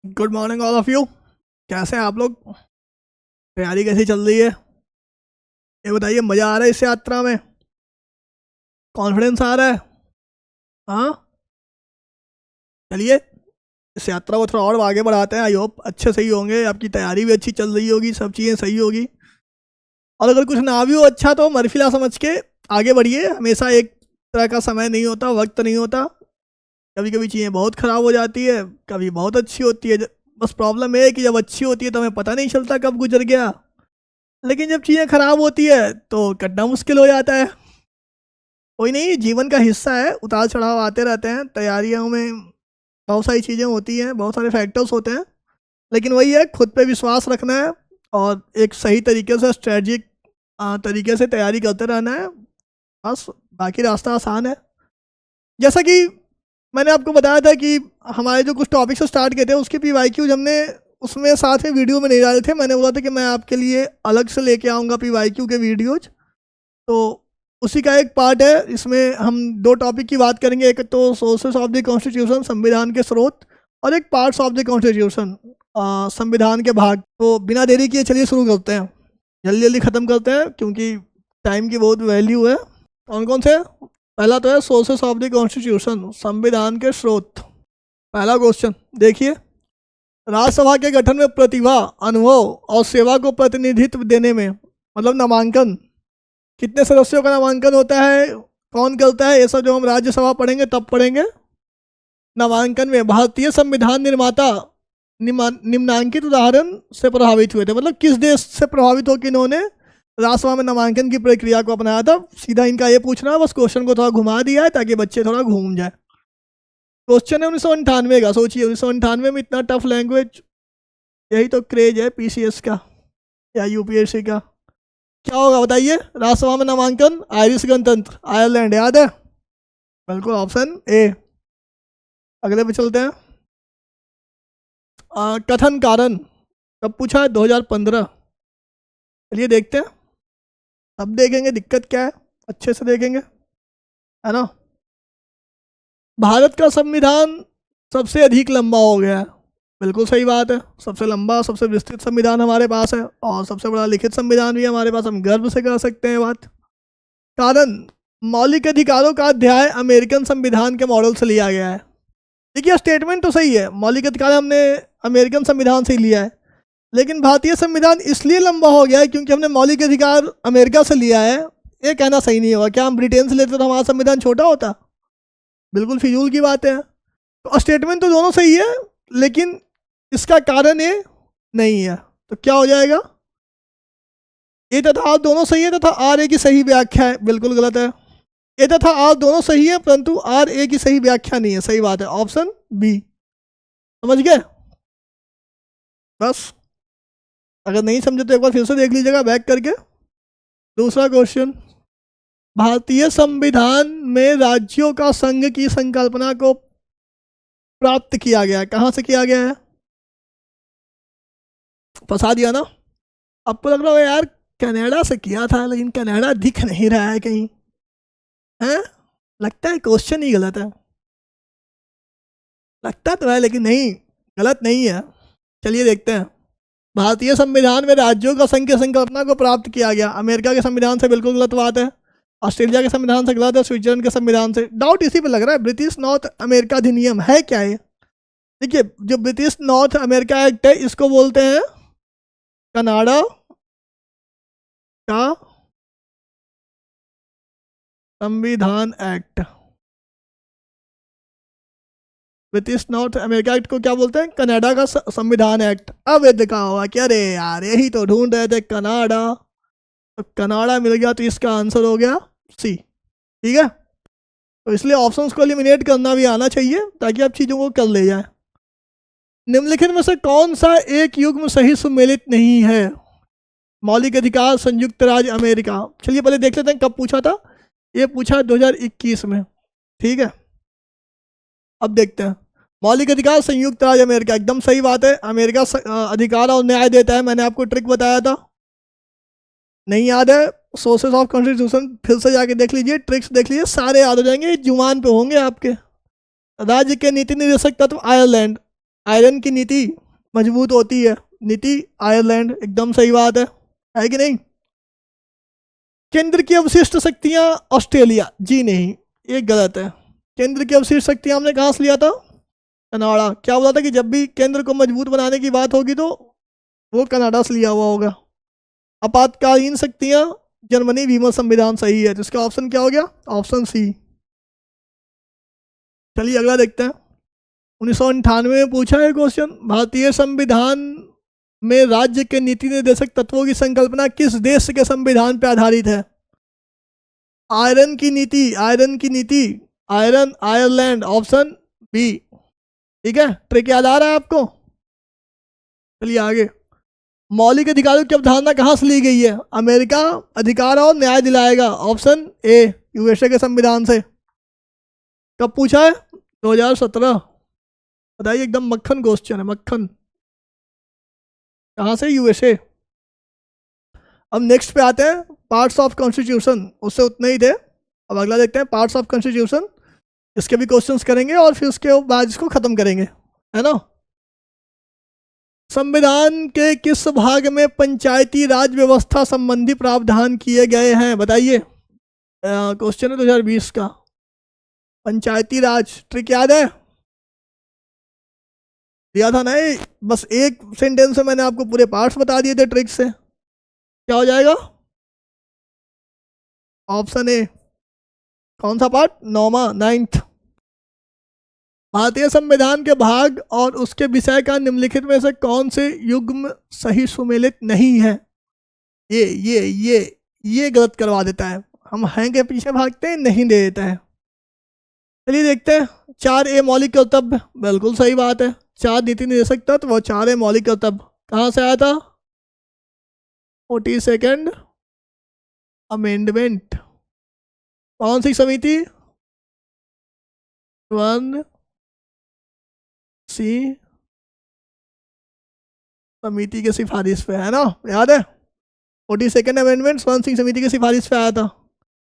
Good morning all of you. कैसे हैं आप लोग? तैयारी कैसी चल रही है? ये बताइए, मज़ा आ रहा है इस यात्रा में? कॉन्फिडेंस आ रहा है? हाँ, चलिए इस यात्रा को थोड़ा और आगे बढ़ाते हैं। आई होप अच्छे सही होंगे, आपकी तैयारी भी अच्छी चल रही होगी, सब चीज़ें सही होगी। और अगर कुछ ना भी हो अच्छा तो मरफिला समझ के आगे बढ़िए। हमेशा एक तरह का समय नहीं होता, वक्त नहीं होता। कभी कभी चीज़ें बहुत ख़राब हो जाती है, कभी बहुत अच्छी होती है। बस प्रॉब्लम ये है कि जब अच्छी होती है तो हमें पता नहीं चलता कब गुजर गया, लेकिन जब चीज़ें ख़राब होती है तो कटना मुश्किल हो जाता है। कोई नहीं, जीवन का हिस्सा है, उतार चढ़ाव आते रहते हैं। तैयारियों में बहुत सारी चीज़ें होती हैं, बहुत सारे फैक्टर्स होते हैं, लेकिन वही है, खुद पे विश्वास रखना है और एक सही तरीके से स्ट्रेटजिक तरीके से तैयारी करते रहना है। बस बाकी रास्ता आसान है। जैसा कि मैंने आपको बताया था कि हमारे जो कुछ टॉपिक्स स्टार्ट किए थे उसके PYQs हमने उसमें साथ में वीडियो में नहीं डाले थे। मैंने बोला था कि मैं आपके लिए अलग से लेके आऊँगा PYQ के वीडियोज, तो उसी का एक पार्ट है। इसमें हम दो टॉपिक की बात करेंगे, एक तो सोर्सेस ऑफ द कॉन्स्टिट्यूशन, संविधान के स्रोत, और एक पार्ट्स ऑफ द कॉन्स्टिट्यूशन, संविधान के भाग। तो बिना देरी किए चलिए शुरू करते हैं, जल्दी जल्दी ख़त्म करते हैं क्योंकि टाइम की बहुत वैल्यू है। कौन कौन से? पहला तो है सोर्सेस ऑफ द कॉन्स्टिट्यूशन, संविधान के स्रोत। पहला क्वेश्चन देखिए, राज्यसभा के गठन में प्रतिभा, अनुभव और सेवा को प्रतिनिधित्व देने में, मतलब नामांकन, कितने सदस्यों का नामांकन होता है, कौन करता है, ये सब जो हम राज्यसभा पढ़ेंगे तब पढ़ेंगे। नामांकन में भारतीय संविधान निर्माता निम्नांकित उदाहरण से प्रभावित हुए थे, मतलब किस देश से प्रभावित होकर इन्होंने राज्यसभा में नामांकन की प्रक्रिया को अपनाया था। सीधा इनका ये पूछना है, बस क्वेश्चन को थोड़ा घुमा दिया है ताकि बच्चे थोड़ा घूम जाए। क्वेश्चन है 1998 का। सोचिए 1998 में इतना टफ लैंग्वेज, यही तो क्रेज है PCS का या UPSC का। क्या होगा बताइए? राज्यसभा में नामांकन, आयरिश गणतंत्र, आयरलैंड। याद है? बिल्कुल, ऑप्शन ए। अगले पे चलते हैं। कथन कारण कब पूछा है? 2015। चलिए देखते हैं, अब देखेंगे दिक्कत क्या है, अच्छे से देखेंगे, है ना। भारत का संविधान सबसे अधिक लंबा हो गया है। बिल्कुल सही बात है, सबसे लंबा सबसे विस्तृत संविधान हमारे पास है और सबसे बड़ा लिखित संविधान भी हमारे पास। हम गर्व से कह सकते हैं बात। कारण, मौलिक अधिकारों का अध्याय अमेरिकन संविधान के मॉडल से लिया गया है। देखिए स्टेटमेंट तो सही है, मौलिक अधिकार हमने अमेरिकन संविधान से ही लिया है, लेकिन भारतीय संविधान इसलिए लंबा हो गया है क्योंकि हमने मौलिक अधिकार अमेरिका से लिया है। ये कहना सही नहीं होगा। क्या हम ब्रिटेन से लेते तो हमारा संविधान छोटा होता? बिल्कुल फिजूल की बात है। तो स्टेटमेंट तो दोनों सही है, लेकिन इसका कारण ये नहीं है। तो क्या हो जाएगा? ए तथा आर दोनों सही है तथा आर ए की सही व्याख्या है। बिल्कुल गलत है। ए तथा आर दोनों सही है परंतु आर ए की सही व्याख्या नहीं है। सही बात है, ऑप्शन बी। समझ गए? बस, अगर नहीं समझे तो एक बार फिर से देख लीजिएगा बैक करके। दूसरा क्वेश्चन, भारतीय संविधान में राज्यों का संघ की संकल्पना को प्राप्त किया गया है। कहाँ से किया गया है? फंसा दिया ना। आपको लग रहा है यार कनाडा से किया था, लेकिन कनाडा दिख नहीं रहा है कहीं, है? लगता है क्वेश्चन ही गलत है। लगता तो है लेकिन नहीं, गलत नहीं है। चलिए देखते हैं। भारतीय संविधान में राज्यों का संघ की संकल्पना को प्राप्त किया गया। अमेरिका के संविधान से बिल्कुल गलत बात है, ऑस्ट्रेलिया के संविधान से गलत है, स्विट्जरलैंड के संविधान से। डाउट इसी पे लग रहा है, ब्रिटिश नॉर्थ अमेरिका अधिनियम है क्या ये? देखिए, जो ब्रिटिश नॉर्थ अमेरिका एक्ट है इसको बोलते हैं कनाडा का संविधान act. British north America act को क्या बोलते हैं? कनाडा का संविधान एक्ट। अब ये देखा होगा कि अरे यार यही तो ढूंढ रहे थे, कनाडा। तो कनाडा मिल गया, तो इसका आंसर हो गया सी। ठीक है, तो इसलिए ऑप्शंस को एलिमिनेट करना भी आना चाहिए ताकि आप चीज़ों को कर ले जाए। निम्नलिखित में से कौन सा एक युग्म सही सुमेलित नहीं है? मौलिक अधिकार, संयुक्त राज्य अमेरिका। चलिए पहले देख लेते हैं कब पूछा था। ये पूछा 2021 में। ठीक है, अब देखते हैं। मौलिक अधिकार, संयुक्त राज्य अमेरिका, एकदम सही बात है। अमेरिका अधिकार और न्याय देता है। मैंने आपको ट्रिक बताया था, नहीं याद है? सोर्सेस ऑफ कॉन्स्टिट्यूशन फिर से जाके देख लीजिए, ट्रिक्स देख लीजिए, सारे याद हो जाएंगे, जुबान पे होंगे आपके। राज्य के नीति निर्देशक तत्व आयरलैंड, आयरन की नीति मजबूत होती है, नीति आयरलैंड, एकदम सही बात है कि नहीं। केंद्र की अवशिष्ट शक्तियां ऑस्ट्रेलिया, जी नहीं, ये गलत है। केंद्र की अवशिष्ट शक्तियां हमने कहाँ से लिया था, कनाडा। क्या बोला था कि जब भी केंद्र को मजबूत बनाने की बात होगी तो वो कनाडा से लिया हुआ होगा। आपातकालीन शक्तियां जर्मनी, वीमर संविधान सही है, तो इसका ऑप्शन क्या हो गया, ऑप्शन सी। चलिए अगला देखते हैं। 1998 में पूछा है क्वेश्चन, भारतीय संविधान में राज्य के नीति निर्देशक तत्वों की संकल्पना किस देश के संविधान पर आधारित है। आयरन की नीति, आयरन की नीति, आयरन आयरलैंड, ऑप्शन बी। ठीक है, ट्रिक याद आ रहा है आपको। चलिए आगे। मौलिक अधिकारों की अवधारणा कहाँ से ली गई है, अमेरिका अधिकार और न्याय दिलाएगा, ऑप्शन ए, यूएसए के संविधान से। कब पूछा है, 2017। बताइए, एकदम मक्खन क्वेश्चन है, मक्खन। कहाँ से, यूएसए। अब नेक्स्ट पे आते हैं, पार्ट्स ऑफ कॉन्स्टिट्यूशन, उससे उतने ही थे। अब अगला देखते हैं, पार्ट्स ऑफ कॉन्स्टिट्यूशन, इसके भी क्वेश्चंस करेंगे और फिर उसके बाद इसको खत्म करेंगे, है ना। संविधान के किस भाग में पंचायती राज व्यवस्था संबंधी प्रावधान किए गए हैं, बताइए। क्वेश्चन है 2020 का। पंचायती राज, ट्रिक याद है, दिया था ना, बस एक सेंटेंस में मैंने आपको पूरे पार्ट्स बता दिए थे ट्रिक से। क्या हो जाएगा, ऑप्शन ए। कौन सा पार्ट, 9वां, 9th। भारतीय संविधान के भाग और उसके विषय का निम्नलिखित में से कौन से युग्म सही सुमेलित नहीं है। ये गलत करवा देता है, हम हैं के पीछे भागते हैं, नहीं दे देता है। चलिए देखते हैं। 4A मौलिक कर्तव्य, बिल्कुल सही बात है। 4 नीति निर्देशक तत्व और 4A मौलिक कर्तव्य कहाँ से आया था, 42nd अमेंडमेंट। कौन सी समिति, 1C समिति की सिफारिश पे, है ना, याद है। 42nd अमेंडमेंट 1C समिति की सिफारिश पे आया था।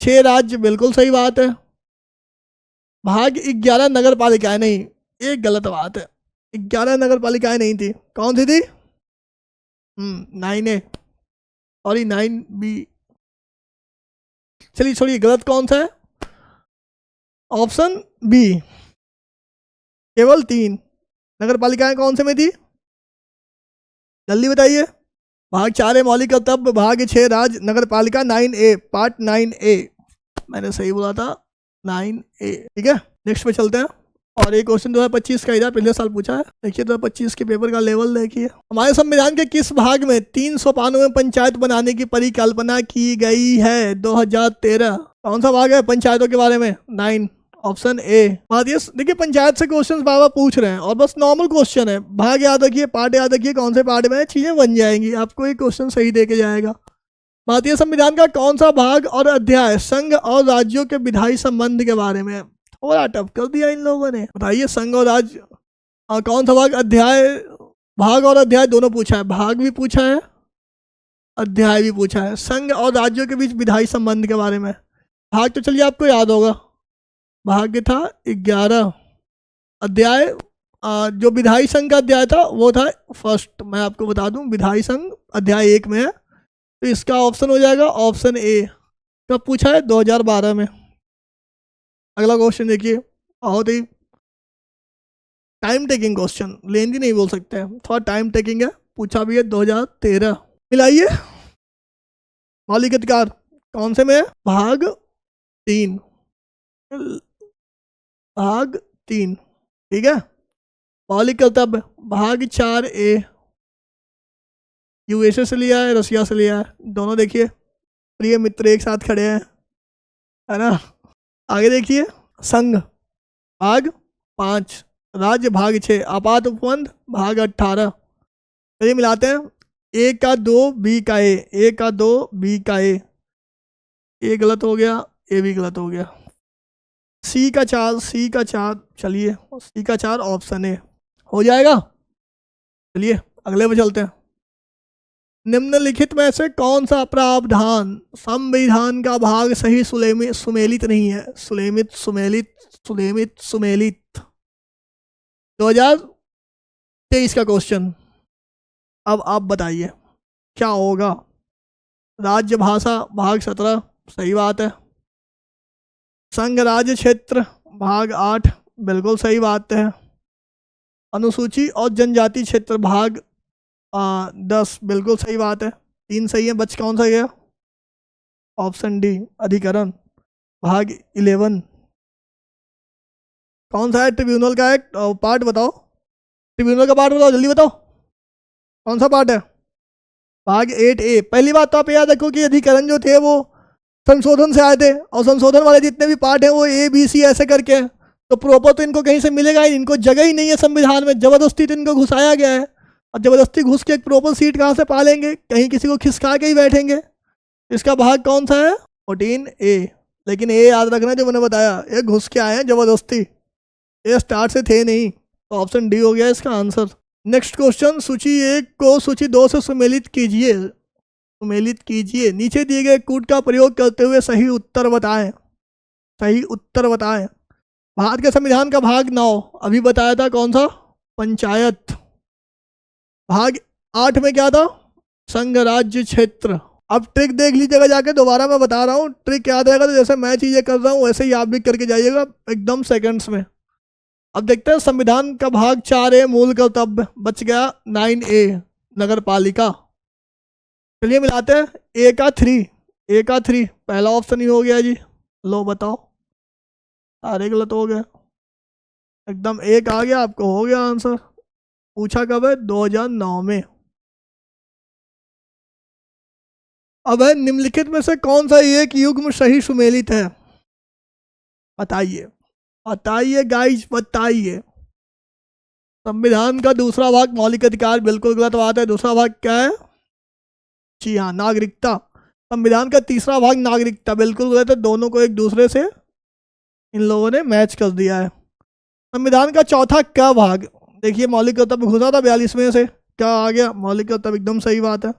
6 राज्य, बिल्कुल सही बात है। भाग 11 नगर पालिकाएं, नहीं, एक गलत बात है, 11 नगर पालिकाएं नहीं थी। कौन सी थी, 9A, सॉरी 9B। चलिए छोड़िए, गलत कौन सा है, ऑप्शन बी। केवल 3 नगर पालिकाएं कौन से में थी, जल्दी बताइए। भाग 4A मौलिक कर्तव्य, भाग 6 राज्य, नगर पालिका 9A, पार्ट 9A, मैंने सही बोला था, 9A। ठीक है, नेक्स्ट पे चलते हैं। और एक क्वेश्चन 2025 का इधर पिछले साल पूछा है, देखिए 2025 के पेपर का लेवल देखिए। हमारे संविधान के किस भाग में 3 सोपानों में पंचायत बनाने की परिकल्पना की गई है, 2013। कौन सा भाग है पंचायतों के बारे में, 9, ऑप्शन ए। देखिए पंचायत से क्वेश्चन बाबा पूछ रहे हैं और बस नॉर्मल क्वेश्चन है, भाग याद रखिए, पार्ट याद रखिए, कौन से पार्ट में चीजें बन जाएंगी, आपको एक क्वेश्चन सही दे के जाएगा। भारतीय संविधान का कौन सा भाग और अध्याय संघ और राज्यों के विधायी संबंध के बारे में, थोड़ा टफ कर दिया इन लोगों ने, बताइए। संघ और राज्य, कौन सा भाग, अध्याय, भाग और अध्याय दोनों पूछा है, भाग भी पूछा है, अध्याय भी पूछा है। संघ और राज्यों के बीच विधायी संबंध के बारे में, भाग तो चलिए आपको याद होगा, भाग था 11, अध्याय जो विधायी संघ का अध्याय था वो था फर्स्ट, मैं आपको बता दूं, विधायी संघ अध्याय 1 में है, तो इसका ऑप्शन हो जाएगा ऑप्शन ए। कब पूछा है, 2012 में। अगला क्वेश्चन देखिए, बहुत ही टाइम टेकिंग क्वेश्चन, लेंदी नहीं बोल सकते हैं, थोड़ा टाइम टेकिंग है, पूछा भी है 2013। मिलाइए, मौलिक अधिकार कौन से में है, भाग 3, भाग 3, ठीक है। मौलिक कर्तव्य भाग 4A, यूएसए से लिया है, रसिया से लिया है, दोनों देखिए प्रिय मित्र एक साथ खड़े हैं, है ना। आगे देखिए, संघ भाग 5, राज्य भाग 6, आपात उपबंध भाग 18। चलिए मिलाते हैं, ए का 2, बी का ए का 2, बी का ए गलत हो गया, ए भी गलत हो गया। सी का 4, चलिए सी का 4 ऑप्शन ए हो जाएगा। चलिए अगले पे चलते हैं। निम्नलिखित में से कौन सा प्रावधान संविधान का भाग सही सुमेलित नहीं है, सुमेलित 2000 23 का क्वेश्चन। अब आप बताइए क्या होगा। राज्य भाषा भाग 17 सही बात है। संघ राज्य क्षेत्र भाग 8 बिल्कुल सही बात है। अनुसूची और जनजाति क्षेत्र भाग 10 बिल्कुल सही बात है। 3 सही है, बच कौन सा गया? ऑप्शन डी अधिकरण भाग 11। कौन सा है ट्रिब्यूनल का एक पार्ट बताओ, ट्रिब्यूनल का पार्ट बताओ, जल्दी बताओ कौन सा पार्ट है? भाग 8A। पहली बात तो आप याद रखो कि अधिकरण जो थे वो संशोधन से आए थे, और संशोधन वाले जितने भी पार्ट हैं वो ABC ऐसे करके हैं, तो प्रॉपर तो इनको कहीं से मिलेगा ही, इनको जगह ही नहीं है संविधान में, जबरदस्ती तो इनको घुसाया गया है, और जबरदस्ती घुस के एक प्रॉपर सीट कहाँ से पा लेंगे? कहीं किसी को खिसका के ही बैठेंगे। इसका भाग कौन सा है? 14A। लेकिन ए याद रखना जो मैंने बताया, ये घुस के आए हैं जबरदस्ती, ये स्टार्ट से थे नहीं, तो ऑप्शन डी हो गया इसका आंसर। नेक्स्ट क्वेश्चन, सूची 1 को सूची 2 से सुमेलित कीजिए। सुमेलित कीजिए, नीचे दिए गए कूट का प्रयोग करते हुए सही उत्तर बताएं। सही उत्तर बताएं। भारत के संविधान का भाग 9 अभी बताया था, कौन सा? पंचायत। भाग 8 में क्या था? संघ राज्य क्षेत्र। अब ट्रिक देख लीजिएगा जाके, दोबारा मैं बता रहा हूँ, ट्रिक याद रहेगा तो जैसे मैं चीज़ें कर रहा हूँ वैसे ही आप भी करके जाइएगा एकदम सेकंड्स में। अब देखते हैं संविधान का भाग 4A मूल कर्तव्य, बच गया 9A नगर पालिका। चलिए मिलाते हैं, ए का 3 पहला ऑप्शन ही हो गया जी। लो बताओ, सारे गलत हो गए, एकदम एक आ गया, आपको हो गया आंसर। पूछा कब है? 2009 में। अब है निम्नलिखित में से कौन सा एक युग्म सही सुमेलित है? बताइए बताइए गाइस बताइए। संविधान का दूसरा भाग मौलिक अधिकार बिल्कुल गलत बात है। दूसरा भाग क्या है? जी हाँ, नागरिकता। संविधान का तीसरा भाग नागरिकता बिल्कुल गलत है, दोनों को एक दूसरे से इन लोगों ने मैच कर दिया है। संविधान का चौथा क्या भाग? देखिए मौलिक कर्तव्य घुसा था 42वें से, क्या आ गया? मौलिक कर्तव्य, एकदम सही बात है।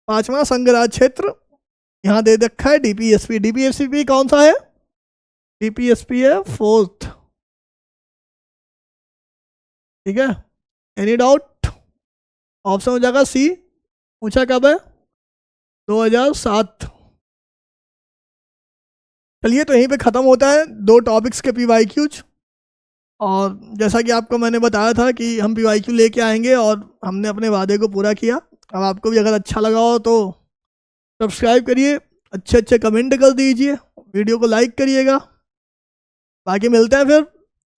पांचवा संघ राज्य क्षेत्र, यहाँ दे रखा है DPSP। DPSP कौन सा है? DPSP है 4th। ठीक है, एनी डाउट? ऑप्शन हो जाएगा सी। पूछा कब है? 2007। चलिए तो यहीं पे ख़त्म होता है 2 टॉपिक्स के PYQs। और जैसा कि आपको मैंने बताया था कि हम PYQ लेके आएंगे, और हमने अपने वादे को पूरा किया। अब आपको भी अगर अच्छा लगा हो तो सब्सक्राइब करिए, अच्छे अच्छे कमेंट कर दीजिए, वीडियो को लाइक करिएगा। बाकी मिलते हैं फिर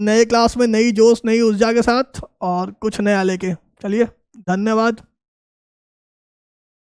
नए क्लास में, नई जोश नई ऊर्जा के साथ और कुछ नया लेके। चलिए, धन्यवाद।